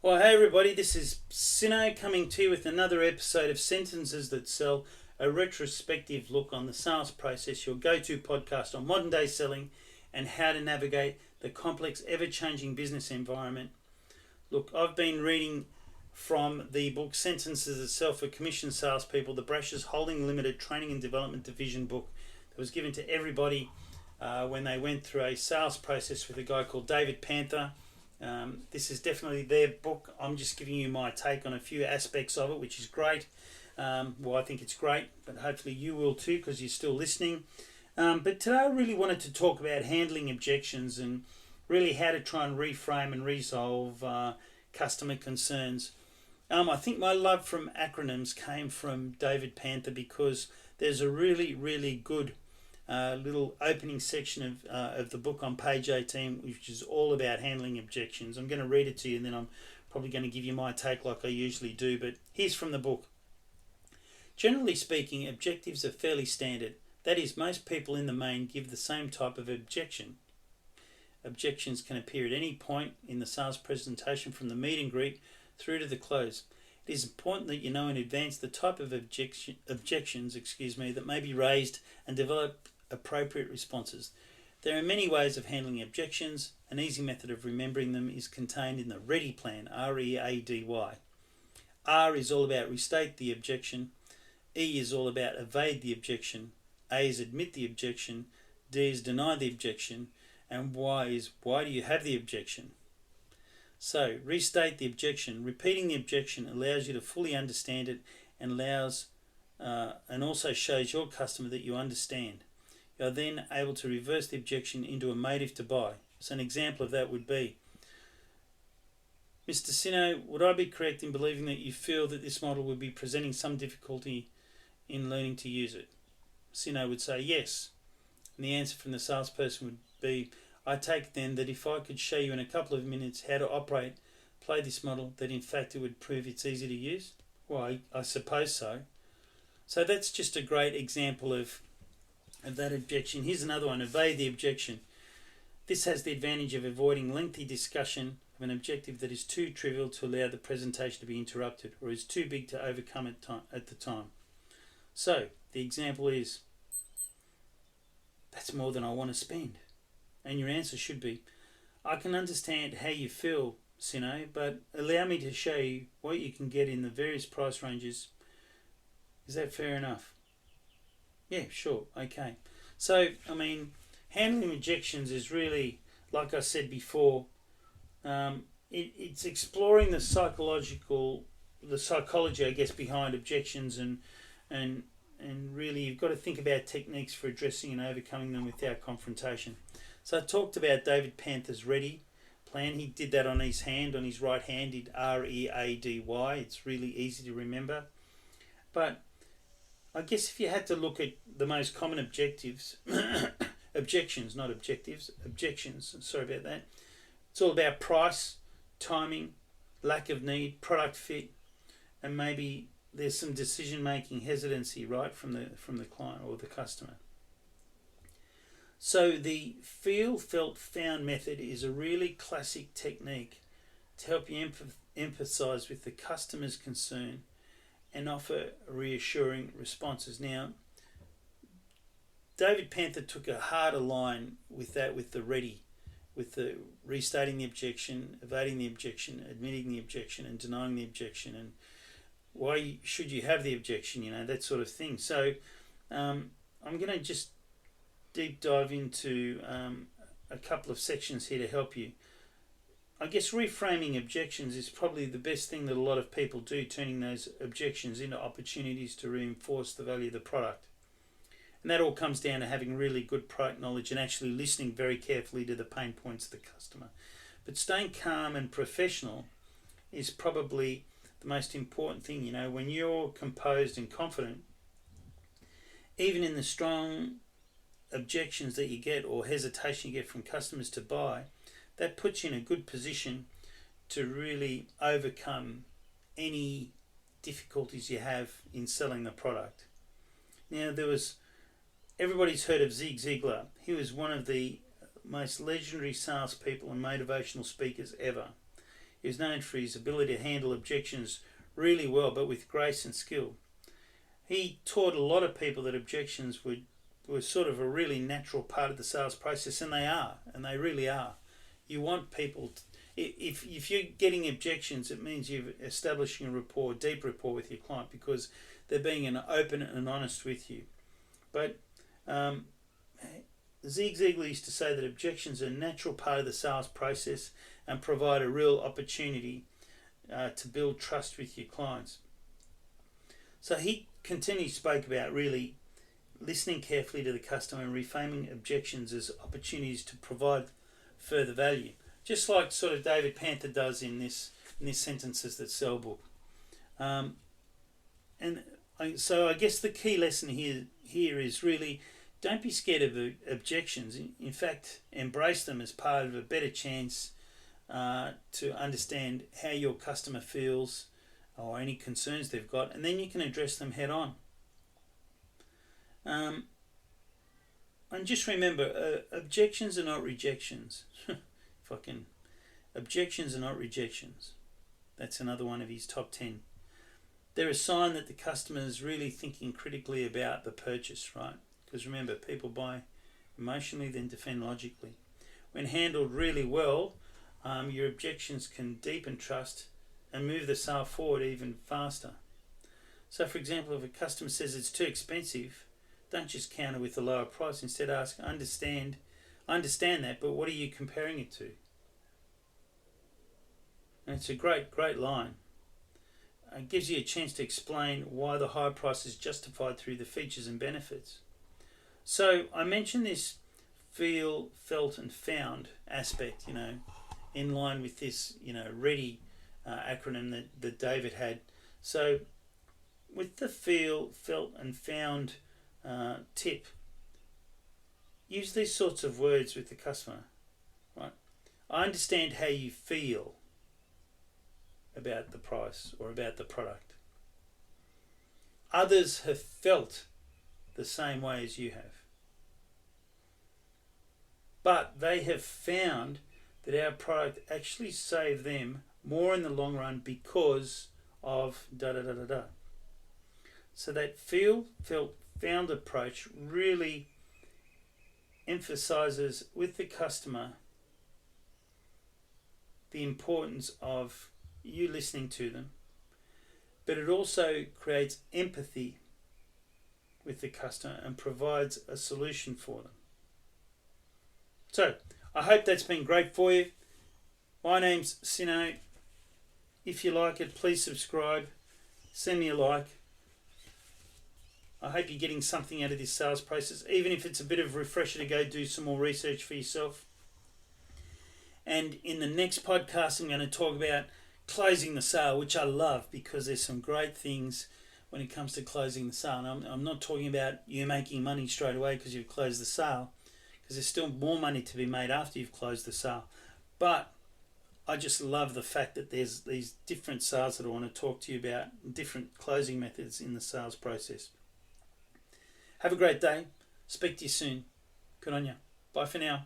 Well, hey everybody, this is Sino coming to you with another episode of Sentences That Sell, a retrospective look on the sales process, your go-to podcast on modern day selling and how to navigate the complex, ever-changing business environment. Look, I've been reading from the book Sentences That Sell for Commission Salespeople, the Brashers Holding Limited Training and Development Division book that was given to everybody when they went through a sales process with a guy called David Panther. This is definitely their book. I'm just giving you my take on a few aspects of it, which is great. Well, I think it's great, but hopefully you will too because you're still listening. But today I really wanted to talk about handling objections and really how to try and reframe and resolve customer concerns. I think my love from acronyms came from David Panther because there's a really good little opening section of the book on page 18, which is all about handling objections. I'm going to read it to you and then I'm probably going to give you my take like I usually do, but here's from the book. Generally speaking, objectives are fairly standard. That is, most people in the main give the same type of objection. Objections can appear at any point in the sales presentation from the meet and greet through to the close. It is important that you know in advance the type of objections that may be raised and develop appropriate responses. There are many ways of handling objections. An easy method of remembering them is contained in the READY plan, R-E-A-D-Y. R is all about restate the objection. E is all about evade the objection. A is admit the objection. D is deny the objection. And Y is why do you have the objection? So, restate the objection. Repeating the objection allows you to fully understand it and also shows your customer that you understand. You are then able to reverse the objection into a motive to buy. So an example of that would be, Mr. Sino, would I be correct in believing that you feel that this model would be presenting some difficulty in learning to use it? Sino would say yes. And the answer from the salesperson would be, I take then that if I could show you in a couple of minutes how to play this model, that in fact it would prove it's easy to use? Well, I suppose so. So that's just a great example of that objection. Here's another one, evade the objection. This has the advantage of avoiding lengthy discussion of an objective that is too trivial to allow the presentation to be interrupted or is too big to overcome at the time. So, the example is, that's more than I want to spend. And your answer should be, I can understand how you feel, Sino, but allow me to show you what you can get in the various price ranges. Is that fair enough? Yeah, sure, okay. So, handling objections is really, like I said before, it's exploring the psychology, I guess, behind objections and really you've got to think about techniques for addressing and overcoming them without confrontation. So I talked about David Panther's READY plan. He did that on his right hand, did R-E-A-D-Y. It's really easy to remember. But I guess if you had to look at the most common objections, sorry about that. It's all about price, timing, lack of need, product fit, and maybe there's some decision-making hesitancy, right, from the client or the customer. So the feel, felt, found method is a really classic technique to help you emphasize with the customer's concern and offer reassuring responses. Now, David Panther took a harder line with the READY, with the restating the objection, evading the objection, admitting the objection, and denying the objection, and why should you have the objection, that sort of thing. So I'm going to just deep dive into a couple of sections here to help you. I guess reframing objections is probably the best thing that a lot of people do, turning those objections into opportunities to reinforce the value of the product. And that all comes down to having really good product knowledge and actually listening very carefully to the pain points of the customer. But staying calm and professional is probably the most important thing. When you're composed and confident, even in the strong objections that you get or hesitation you get from customers to buy, that puts you in a good position to really overcome any difficulties you have in selling the product. Now, everybody's heard of Zig Ziglar. He was one of the most legendary salespeople and motivational speakers ever. He was known for his ability to handle objections really well, but with grace and skill. He taught a lot of people that objections were sort of a really natural part of the sales process, and they really are. You want people if you're getting objections, it means you're establishing a rapport, deep rapport with your client, because they're being open and honest with you. But Zig Ziglar used to say that objections are a natural part of the sales process and provide a real opportunity to build trust with your clients. So he continually spoke about really listening carefully to the customer and reframing objections as opportunities to provide further value, just like sort of David Panther does in this Sentences That Sell book. So I guess the key lesson here is really don't be scared of objections. In fact, embrace them as part of a better chance to understand how your customer feels or any concerns they've got, and then you can address them head on. And just remember, objections are not rejections. Objections are not rejections. That's another one of his top 10. They're a sign that the customer is really thinking critically about the purchase, right? Because remember, people buy emotionally, then defend logically. When handled really well, your objections can deepen trust and move the sale forward even faster. So, for example, if a customer says it's too expensive, don't just counter with a lower price. Instead, ask, I understand that, but what are you comparing it to? And it's a great line. It gives you a chance to explain why the higher price is justified through the features and benefits. So I mentioned this feel, felt and found aspect, in line with this, READY acronym that David had. So with the feel, felt and found tip, use these sorts of words with the customer, right? I understand how you feel about the price or about the product. Others have felt the same way as you have, but they have found that our product actually saved them more in the long run because of da-da-da-da-da. So that feel, felt, found approach really emphasizes with the customer the importance of you listening to them, but it also creates empathy with the customer and provides a solution for them. So I hope that's been great for you. My name's Sino. If you like it, please subscribe, send me a like. I hope you're getting something out of this sales process, even if it's a bit of a refresher to go do some more research for yourself. And in the next podcast, I'm going to talk about closing the sale, which I love because there's some great things when it comes to closing the sale. And I'm not talking about you making money straight away because you've closed the sale, because there's still more money to be made after you've closed the sale. But I just love the fact that there's these different sales that I want to talk to you about, different closing methods in the sales process. Have a great day. Speak to you soon. Good on you. Bye for now.